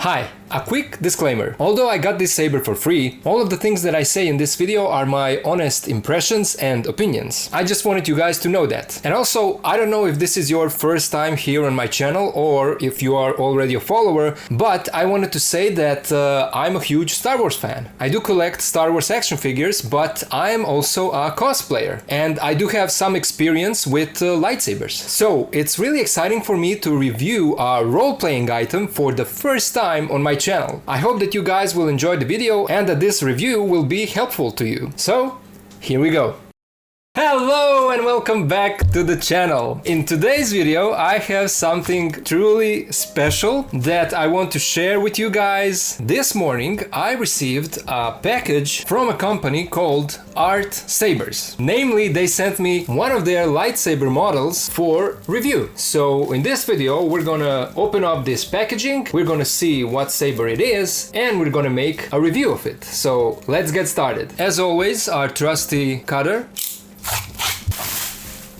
Hi, a quick disclaimer. Although I got this saber for free, all of the things that I say in this video are my honest impressions and opinions. I just wanted you guys to know that. And also, I don't know if this is your first time here on my channel or if you are already a follower, but I wanted to say that I'm a huge Star Wars fan. I do collect Star Wars action figures, but I'm also a cosplayer. And I do have some experience with lightsabers. So it's really exciting for me to review a role-playing item for the first time on my channel. I hope that you guys will enjoy the video and that this review will be helpful to you. So, here we go. Hello and welcome back to the channel. In today's video I have something truly special that I want to share with you guys. This morning I received a package from a company called ARTSABERS. Namely, they sent me one of their lightsaber models for review. So in this video we're gonna open up this packaging, we're gonna see what saber it is, and we're gonna make a review of it. So let's get started. As always, our trusty cutter.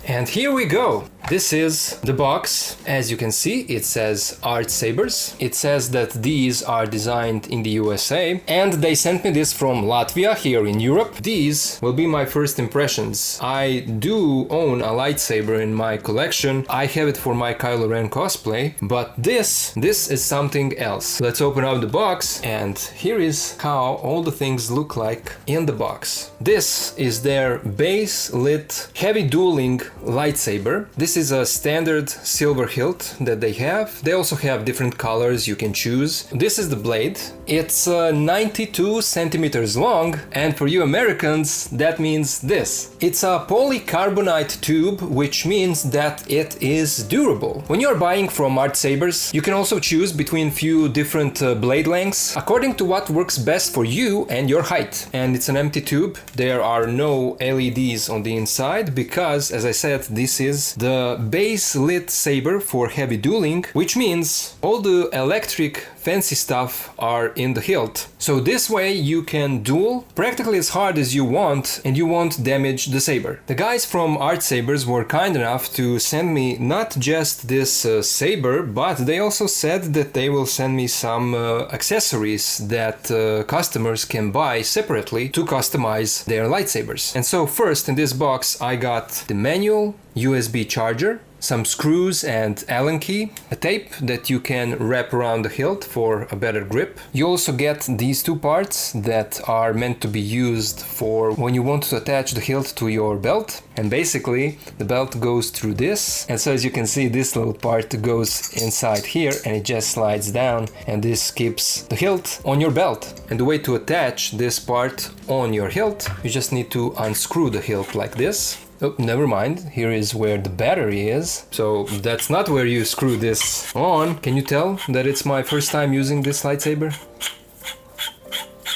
And here we go. This is the box. As you can see, it says ARTSABERS. It says that these are designed in the USA, and they sent me this from Latvia here in Europe. These will be my first impressions. I do own a lightsaber in my collection. I have it for my Kylo Ren cosplay, but this is something else. Let's open up the box, and here is how all the things look like in the box. This is their base lit heavy dueling lightsaber. This is a standard silver hilt that they have. They also have different colors you can choose. This is the blade. It's 92 centimeters long, and for you Americans that means this. It's a polycarbonate tube, which means that it is durable. When you're buying from ARTSABERS, you can also choose between few different blade lengths according to what works best for you and your height. And it's an empty tube. There are no LEDs on the inside because, as I said, this is the base lit saber for heavy dueling, which means all the electric fancy stuff are in the hilt. So this way you can duel practically as hard as you want and you won't damage the saber. The guys from ARTSABERS were kind enough to send me not just this saber, but they also said that they will send me some accessories that customers can buy separately to customize their lightsabers. And so first in this box I got the manual, USB charger, some screws and Allen key, a tape that you can wrap around the hilt for a better grip. You also get these two parts that are meant to be used for when you want to attach the hilt to your belt. And basically the belt goes through this, and so as you can see, this little part goes inside here and it just slides down, and this keeps the hilt on your belt. And the way to attach this part on your hilt, you just need to unscrew the hilt like this. Oh, never mind, here is where the battery is. So that's not where you screw this on. Can you tell that it's my first time using this lightsaber?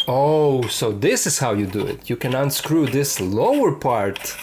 Oh, so this is how you do it. You can unscrew this lower part,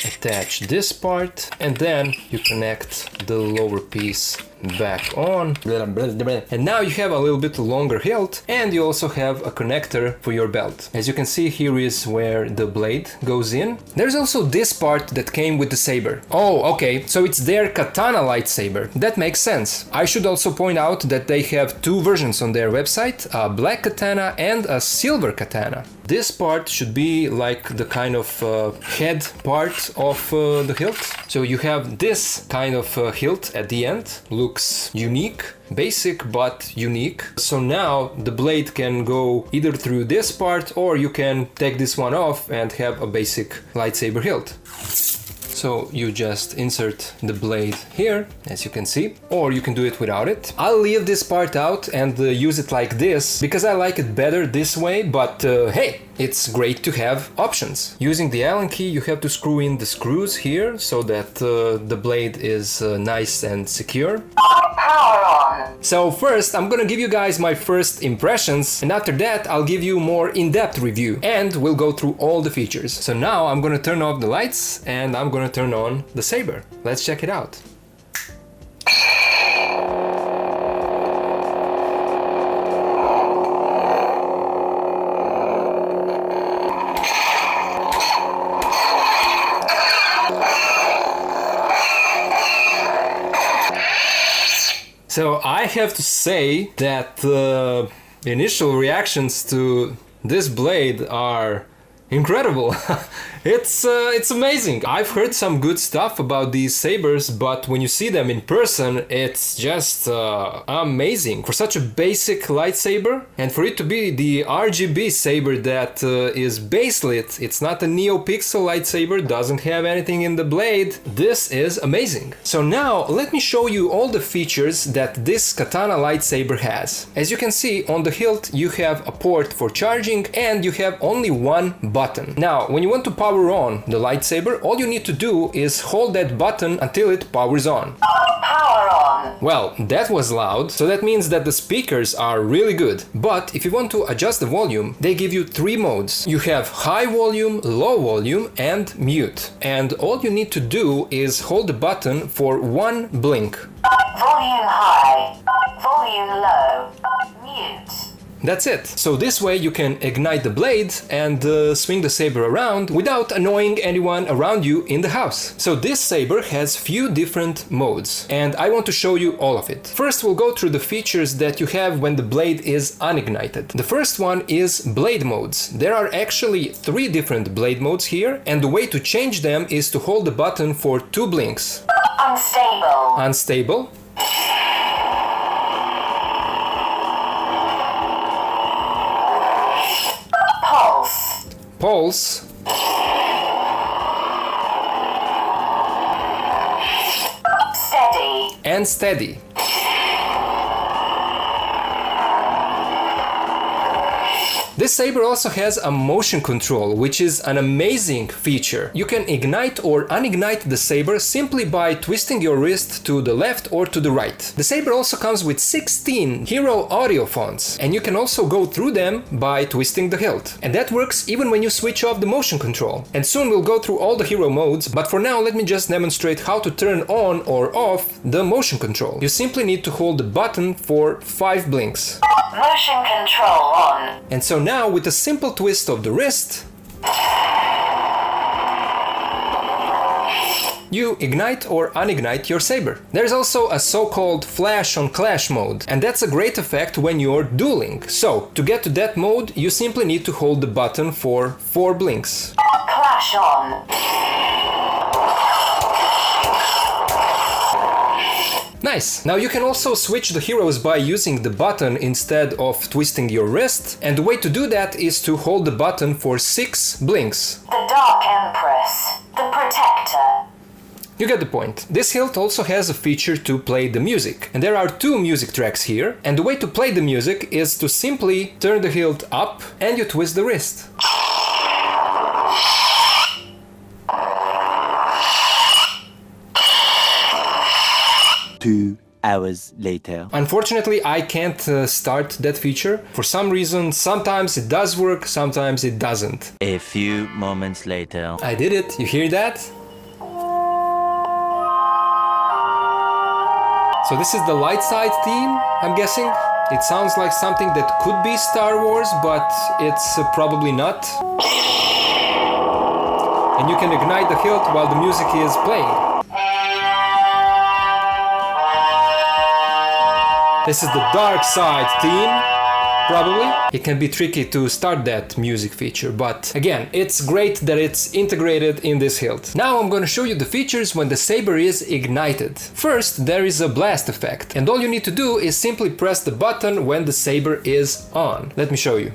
attach this part, and then you connect the lower piece back on, and now you have a little bit longer hilt, and you also have a connector for your belt. As you can see, here is where the blade goes in. There's also this part that came with the saber. Oh, okay, so it's their Katana Lightsaber. That makes sense. I should also point out that they have two versions on their website, a black katana and a silver katana. This part should be like the kind of head part of the hilt. So you have this kind of hilt at the end. Looks unique, basic but unique. So now the blade can go either through this part, or you can take this one off and have a basic lightsaber hilt. So you just insert the blade here, as you can see, or you can do it without it. I'll leave this part out and use it like this because I like it better this way, but hey, it's great to have options. Using the Allen key, you have to screw in the screws here so that the blade is nice and secure. Power on. So first, I'm gonna give you guys my first impressions, and after that, I'll give you more in-depth review, and we'll go through all the features. So now I'm gonna turn off the lights, and I'm gonna turn on the saber. Let's check it out. So I have to say that the initial reactions to this blade are incredible. It's amazing. I've heard some good stuff about these sabers, but when you see them in person, it's just amazing. For such a basic lightsaber, and for it to be the RGB saber that is baselit, it's not a NeoPixel lightsaber, doesn't have anything in the blade, this is amazing. So now let me show you all the features that this Katana lightsaber has. As you can see, on the hilt you have a port for charging and you have only one button. Now, when you want to power on the lightsaber, all you need to do is hold that button until it powers on. Power on. Well, that was loud, so that means that the speakers are really good. But if you want to adjust the volume, they give you three modes. You have high volume, low volume, and mute. And all you need to do is hold the button for one blink. Volume high. Volume low. Mute. That's it. So this way you can ignite the blade and swing the saber around without annoying anyone around you in the house. So this saber has few different modes and I want to show you all of it. First we'll go through the features that you have when the blade is unignited. The first one is blade modes. There are actually 3 different blade modes here and the way to change them is to hold the button for 2 blinks. Unstable. Unstable. Pulse. Steady. And steady. This saber also has a motion control, which is an amazing feature. You can ignite or unignite the saber simply by twisting your wrist to the left or to the right. The saber also comes with 16 hero audio fonts, and you can also go through them by twisting the hilt. And that works even when you switch off the motion control. And soon we'll go through all the hero modes, but for now let me just demonstrate how to turn on or off the motion control. You simply need to hold the button for 5 blinks. Motion control on. And so now with a simple twist of the wrist, you ignite or unignite your saber. There's also a so-called flash on clash mode, and that's a great effect when you're dueling. So, to get to that mode, you simply need to hold the button for 4 blinks. Clash on. Nice! Now you can also switch the heroes by using the button instead of twisting your wrist, and the way to do that is to hold the button for 6 blinks. The Dark Empress. The Protector. You get the point. This hilt also has a feature to play the music, and there are 2 music tracks here, and the way to play the music is to simply turn the hilt up and you twist the wrist. 2 hours later. Unfortunately, I can't start that feature. For some reason, sometimes it does work, sometimes it doesn't. A few moments later. I did it. You hear that? So this is the light side theme, I'm guessing. It sounds like something that could be Star Wars, but it's probably not. And you can ignite the hilt while the music is playing. This is the dark side theme, probably. It can be tricky to start that music feature, but again, it's great that it's integrated in this hilt. Now I'm gonna show you the features when the saber is ignited. First, there is a blast effect, and all you need to do is simply press the button when the saber is on. Let me show you.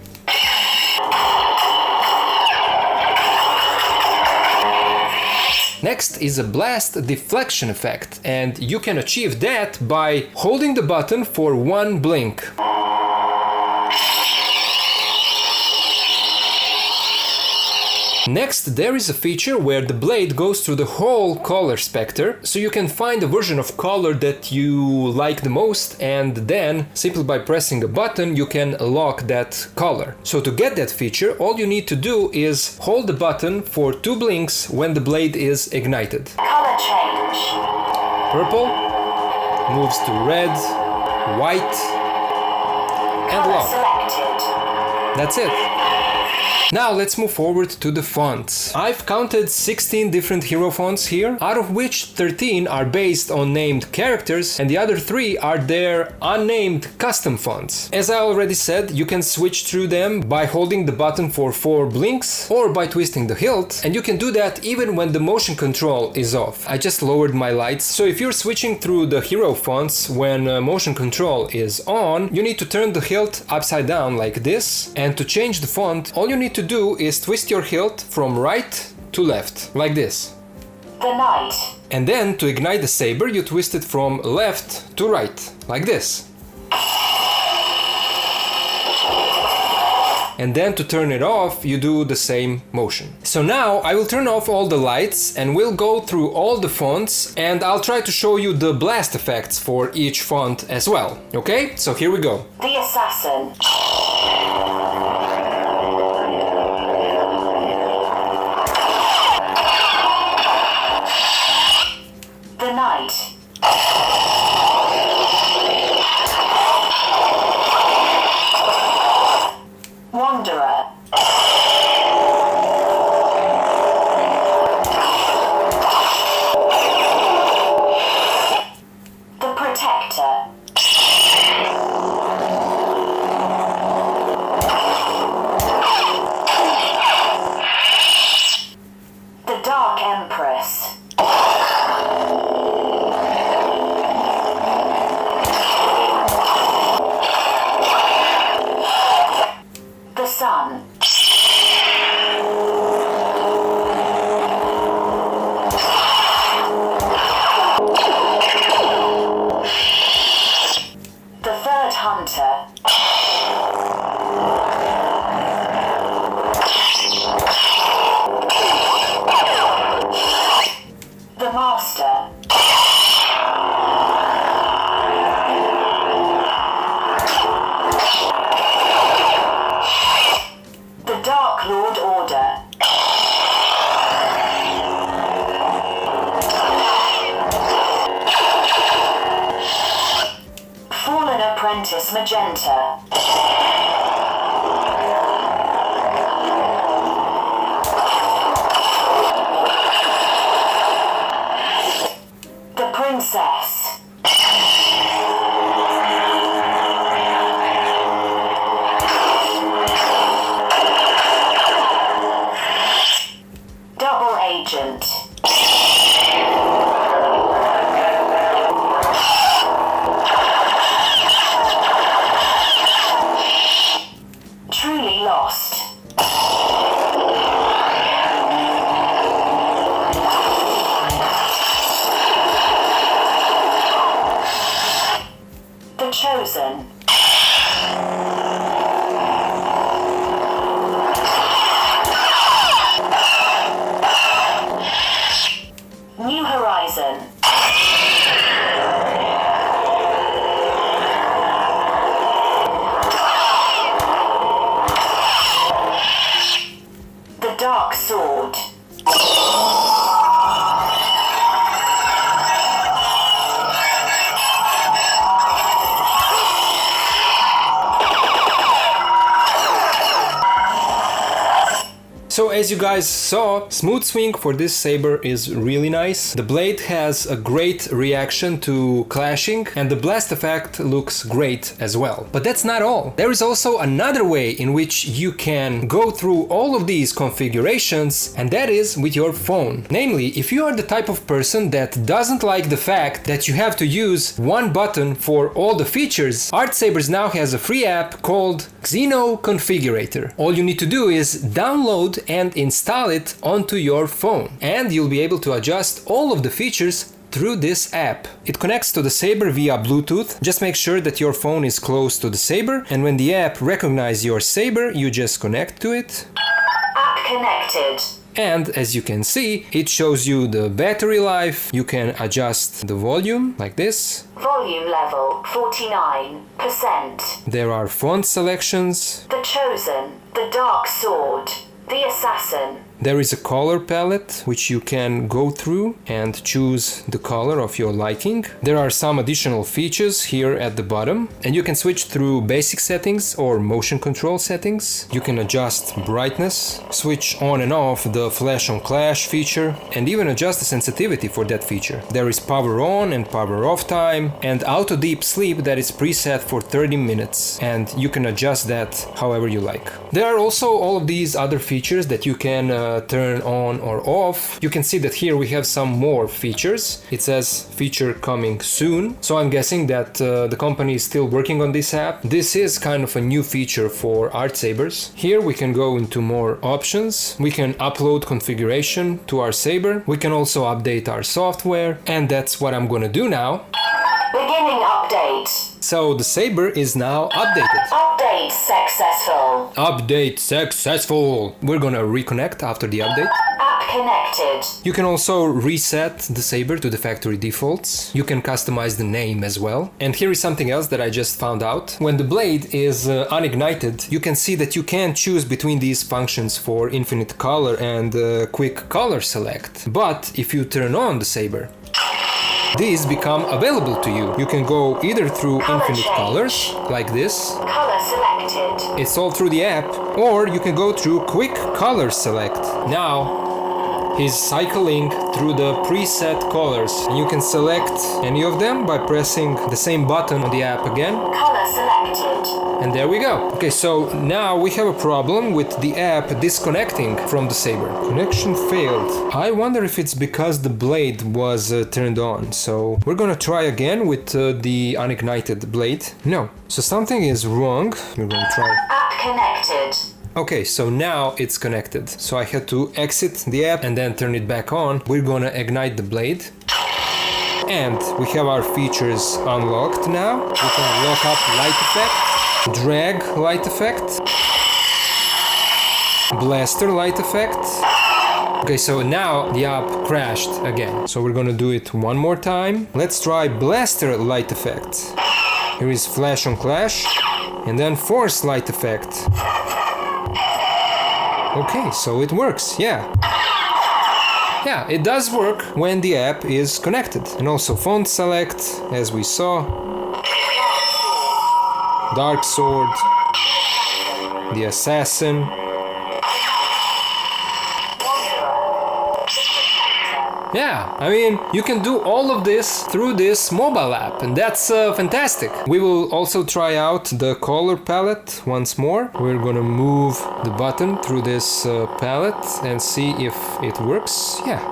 Next is a blast deflection effect, and you can achieve that by holding the button for 1 blink. Next, there is a feature where the blade goes through the whole color spectrum, so you can find a version of color that you like the most, and then, simply by pressing a button, you can lock that color. So to get that feature, all you need to do is hold the button for 2 blinks when the blade is ignited. Color change. Purple moves to red, white, and Color lock. selected. That's it. Now let's move forward to the fonts. I've counted 16 different hero fonts here, out of which 13 are based on named characters and the other 3 are their unnamed custom fonts. As I already said, you can switch through them by holding the button for 4 blinks or by twisting the hilt, and you can do that even when the motion control is off. I just lowered my lights, so if you're switching through the hero fonts when motion control is on, you need to turn the hilt upside down like this, and to change the font, all you need to do is twist your hilt from right to left, like this. The Knight. And then to ignite the saber, you twist it from left to right, like this. And then to turn it off, you do the same motion. So now I will turn off all the lights and we'll go through all the fonts, and I'll try to show you the blast effects for each font as well. Okay, so here we go. The Assassin. The Knight. Wanderer. The Protector. The Dark Empress. The Sun. The Third Hunter. The Master. The Dark Lord Order. Fallen Apprentice Magenta. The Princess. Double Agent. Truly Lost. The Chosen. New Horizon. The Dark Sword. So as you guys saw, smooth swing for this saber is really nice. The blade has a great reaction to clashing and the blast effect looks great as well. But that's not all. There is also another way in which you can go through all of these configurations, and that is with your phone. Namely, if you are the type of person that doesn't like the fact that you have to use one button for all the features, ARTSABERS now has a free app called Xeno Configurator. All you need to do is download and install it onto your phone, and you'll be able to adjust all of the features through this app. It connects to the saber via Bluetooth. Just make sure that your phone is close to the saber, and when the app recognizes your saber, you just connect to it. App connected. And as you can see, it shows you the battery life. You can adjust the volume like this. Volume level 49%. There are font selections. The Chosen. The Dark Sword. The Assassin. There is a color palette which you can go through and choose the color of your liking. There are some additional features here at the bottom, and you can switch through basic settings or motion control settings. You can adjust brightness, switch on and off the flash on clash feature, and even adjust the sensitivity for that feature. There is power on and power off time, and auto deep sleep that is preset for 30 minutes, and you can adjust that however you like. There are also all of these other features that you can turn on or off. You can see that here we have some more features. It says feature coming soon, so I'm guessing that the company is still working on this app. This is kind of a new feature for ARTSABERS. Here we can go into more options. We can upload configuration to our saber. We can also update our software, and that's what I'm gonna do now. Beginning update. So the saber is now updated. Update successful. Update successful! We're gonna reconnect after the update. App connected. You can also reset the saber to the factory defaults. You can customize the name as well. And here is something else that I just found out. When the blade is unignited, you can see that you can choose between these functions for infinite color and quick color select. But if you turn on the saber, these become available to you. You can go either through infinite colors, like this. Color selected. It's all through the app, or you can go through quick color select. Now, he's cycling through the preset colors. You can select any of them by pressing the same button on the app again. Color selected. And there we go. Okay, so now we have a problem with the app disconnecting from the saber. Connection failed. I wonder if it's because the blade was turned on. So we're gonna try again with the unignited blade. No. So something is wrong. We're gonna try. App connected. Okay, so now it's connected. So I had to exit the app and then turn it back on. We're gonna ignite the blade. And we have our features unlocked now. We can lock up light effect, drag light effect, blaster light effect. Okay, so now the app crashed again. So we're gonna do it one more time. Let's try blaster light effect. Here is flash on clash, and then force light effect. Okay, so it works, yeah. Yeah, it does work when the app is connected. And also font select, as we saw. Dark Sword. The Assassin. Yeah, I mean, you can do all of this through this mobile app, and that's fantastic. We will also try out the color palette once more. We're gonna move the button through this palette and see if it works. Yeah,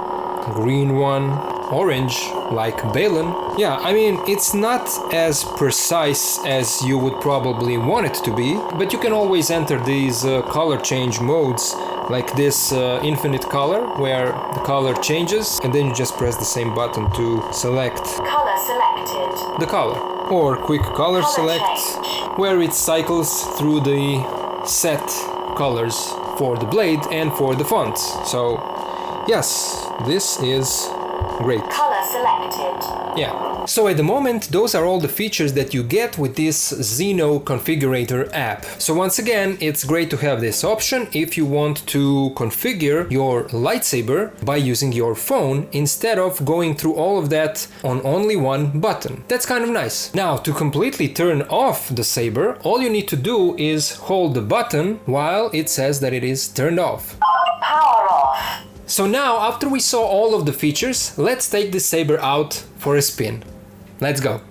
green one, orange, like Balin. Yeah, I mean, it's not as precise as you would probably want it to be, but you can always enter these color change modes, like this infinite color, where the color changes, and then you just press the same button to select Color selected. the color. Or quick color select, change. where it cycles through the set colors for the blade and for the fonts. So, yes, this is great. Color selected. Yeah. So at the moment, those are all the features that you get with this Xeno Configurator app. So once again, it's great to have this option if you want to configure your lightsaber by using your phone instead of going through all of that on only one button. That's kind of nice. Now, to completely turn off the saber, all you need to do is hold the button while it says that it is turned off. Power off. So now, after we saw all of the features, let's take the saber out for a spin. Let's go!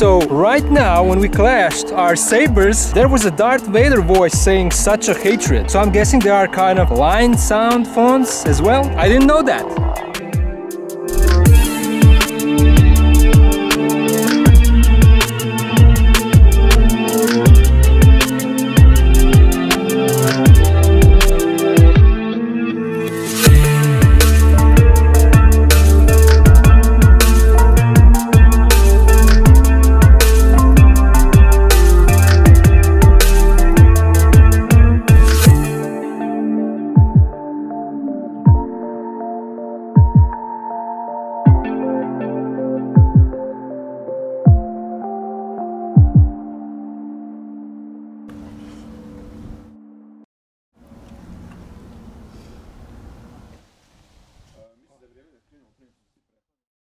So right now, when we clashed our sabers, there was a Darth Vader voice saying such a hatred. So I'm guessing there are kind of line sound fonts as well. I didn't know that.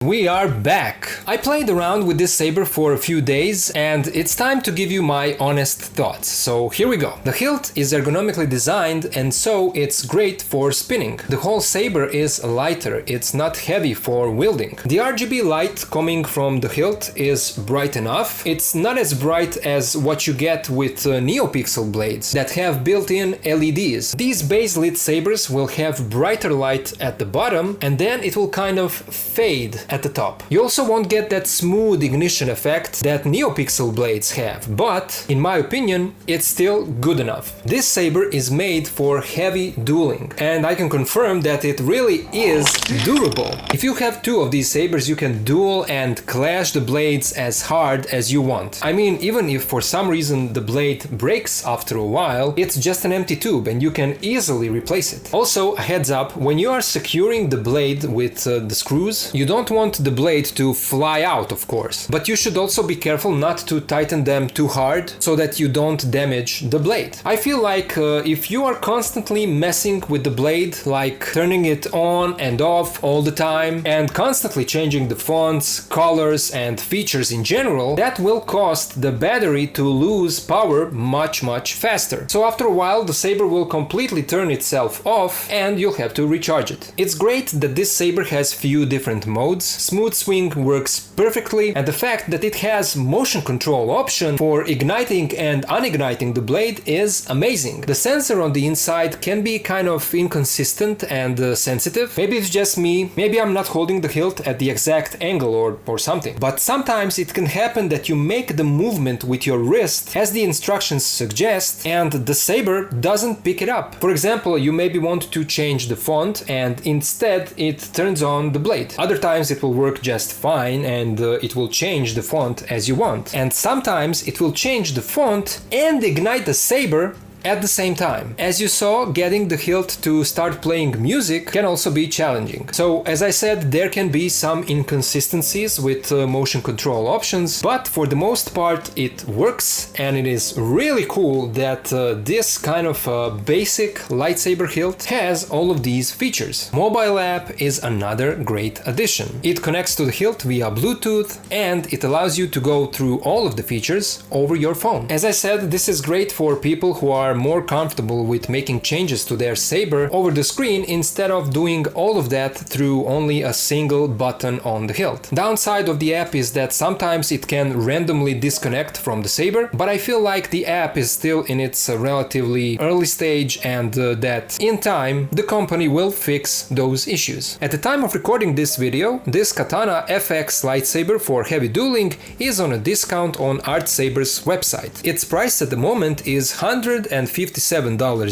We are back! I played around with this saber for a few days and it's time to give you my honest thoughts. So here we go. The hilt is ergonomically designed and so it's great for spinning. The whole saber is lighter, it's not heavy for wielding. The RGB light coming from the hilt is bright enough. It's not as bright as what you get with NeoPixel blades that have built-in LEDs. These base lit sabers will have brighter light at the bottom and then it will kind of fade at the top. You also won't get that smooth ignition effect that NeoPixel blades have, but in my opinion it's still good enough. This saber is made for heavy dueling and I can confirm that it really is durable. If you have two of these sabers you can duel and clash the blades as hard as you want. I mean, even if for some reason the blade breaks after a while, it's just an empty tube and you can easily replace it. Also, a heads up, when you are securing the blade with the screws, you don't want the blade to fly out, of course, but you should also be careful not to tighten them too hard so that you don't damage the blade. I feel like if you are constantly messing with the blade, like turning it on and off all the time and constantly changing the fonts, colors and features in general, that will cost the battery to lose power much faster. So after a while the saber will completely turn itself off and you'll have to recharge it. It's great that this saber has few different modes. Smooth swing works perfectly and the fact that it has motion control option for igniting and unigniting the blade is amazing. The sensor on the inside can be kind of inconsistent and sensitive. Maybe it's just me, maybe I'm not holding the hilt at the exact angle or something. But sometimes it can happen that you make the movement with your wrist as the instructions suggest and the saber doesn't pick it up. For example, you maybe want to change the font and instead it turns on the blade. Other times it will work just fine and it will change the font as you want. And sometimes it will change the font and ignite the saber at the same time. As you saw, getting the hilt to start playing music can also be challenging. So as I said, there can be some inconsistencies with motion control options, but for the most part it works and it is really cool that this kind of basic lightsaber hilt has all of these features. Mobile app is another great addition. It connects to the hilt via Bluetooth and it allows you to go through all of the features over your phone. As I said, this is great for people who are more comfortable with making changes to their saber over the screen instead of doing all of that through only a single button on the hilt. Downside of the app is that sometimes it can randomly disconnect from the saber, but I feel like the app is still in its relatively early stage and that in time the company will fix those issues. At the time of recording this video, this Katana FX lightsaber for heavy dueling is on a discount on ARTSABERS website. Its price at the moment is $157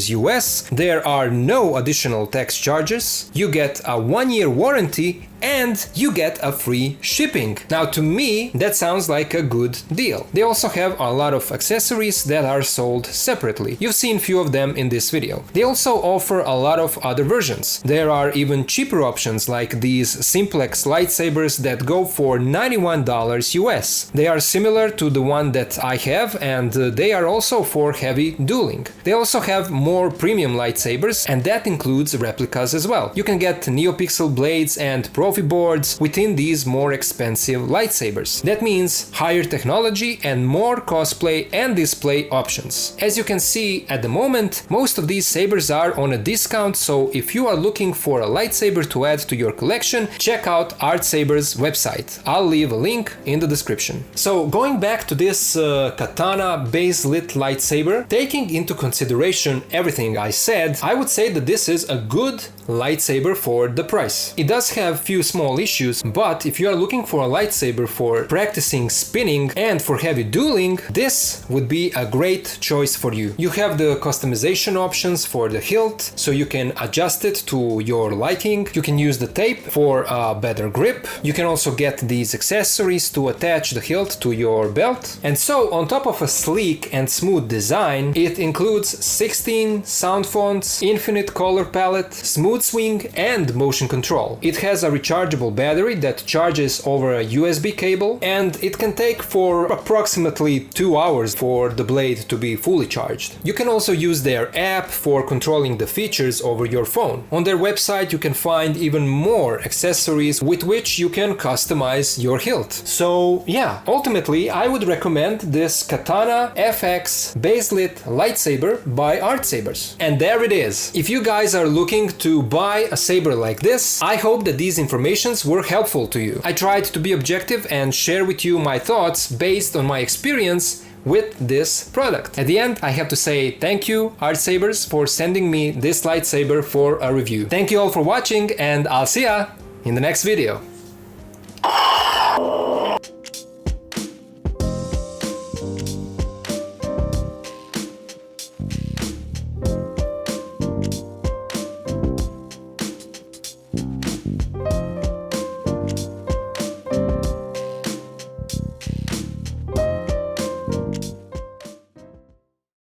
US. There are no additional tax charges. You get a 1-year warranty and you get a free shipping. Now to me that sounds like a good deal. They also have a lot of accessories that are sold separately. You've seen few of them in this video. They also offer a lot of other versions. There are even cheaper options like these simplex lightsabers that go for $91 US. They are similar to the one that I have and they are also for heavy dueling. They also have more premium lightsabers and that includes replicas as well. You can get NeoPixel blades and Pro trophy boards within these more expensive lightsabers. That means higher technology and more cosplay and display options. As you can see, at the moment, most of these sabers are on a discount, so if you are looking for a lightsaber to add to your collection, check out ARTSABERS website. I'll leave a link in the description. So going back to this Katana baselit lightsaber, taking into consideration everything I said, I would say that this is a good lightsaber for the price. It does have few small issues, but if you are looking for a lightsaber for practicing spinning and for heavy dueling, this would be a great choice for you. You have the customization options for the hilt, so you can adjust it to your liking. You can use the tape for a better grip. You can also get these accessories to attach the hilt to your belt. And so, on top of a sleek and smooth design, it includes 16 sound fonts, infinite color palette, smooth swing and motion control. It has a rechargeable battery that charges over a USB cable, and it can take for approximately 2 hours for the blade to be fully charged. You can also use their app for controlling the features over your phone. On their website you can find even more accessories with which you can customize your hilt. So yeah, ultimately I would recommend this Katana FX baselit lightsaber by ARTSABERS. And there it is. If you guys are looking to buy a saber like this, I hope that these informations were helpful to you. I tried to be objective and share with you my thoughts based on my experience with this product. At the end, I have to say thank you, ARTSABERS, for sending me this lightsaber for a review. Thank you all for watching, and I'll see ya in the next video.